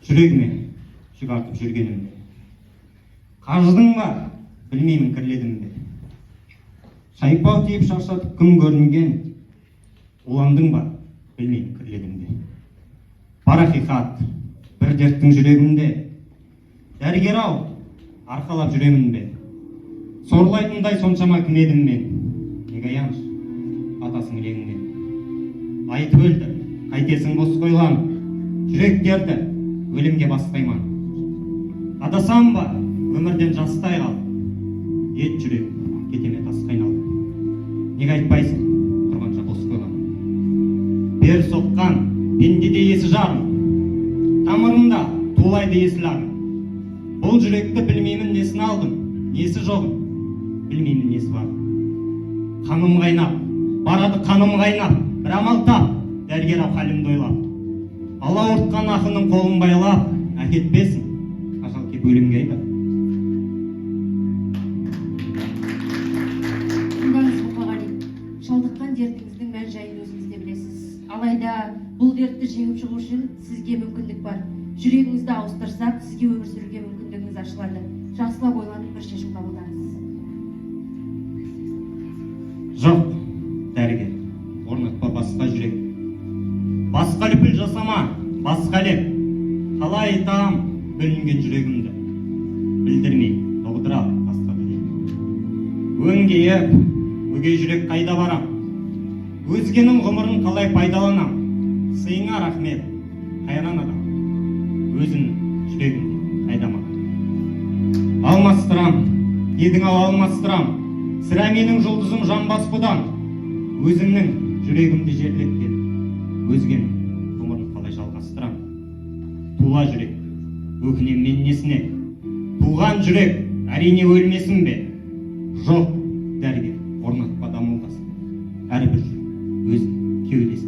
жүрегіме жүк артып жүргенімде. Қажыдың ба, білмеймін кірледім бе. Шайпау тиіп шаршатып күн көрінген, уландың ба, білмеймін кірледім бе. Бар ақиқат, бір дерттің жүрегімде. Дәрігер-ау, арқалап жүремін бе. Сорлайтындай соншама кім едім мен. Неге аяныш, атасың ілеңінен. Айтып өлді, қайтесің бос қойлан. Жүректерді өлімге баспайман. Адасам ба, өмірден жастай қал. Ет жүрек, кетеме тасқа айналды. Неге айтпайсың, тұрғанша бос қойлан. Бер соққан, пендеде есі жарым. Тамырында тулайды есіл ағым. Бұл жүректі білмеймін несін алдым, несі жоғым, білмеймін несі бар. Қаным қайнап, барады қаным қайнап, бір амал тап, дәрігер-ау халімді ойлап. Ала ұртқан ақының қолын байлап, әкетпесін, ажал кеп өлімге айдап. Тыңдаңыз Мұқағали, шалдыққан дертіңіздің мән жайын өзіңіз де білесіз. Алайда бұл дертті жеңіп шығу үшін сізге мүмкіндік бар. Жүрегіңізді ауыстырсақ, сізге өмір сүруге мүмкіндігіңіз ашылады. Жақсылап ойланып бір шешім қабылдаңыз. Жоқ, дәрігер, орнатпа басқа жүрек. Басқа лүпіл жасама, басқа леп. Қалай айтам бүлінген жүрегімді. Білдірмей, тоғдыра басқа білем. Өңгейіп, өгей жүрек қайда барам? Өзгенің ғұмырын қалай пайдаланам? Сыйыңа рахмет, қайран адам. Өзін жүрегімде қайдама. Алмастырам, едің-ау алмастырам. Сірә менің жұлдызым жанбас бұдан. Өзімнің жүрегімді жерлеткен, өзгенің ғұмырын қалай жалғастырам. Тула жүрек, өкінем мен несіне? Туған жүрек, әрине өлмесін бе? Жоқ, дәрігер, орнатпа дамылдасын. Әрбір жүрек өзінің кеудесін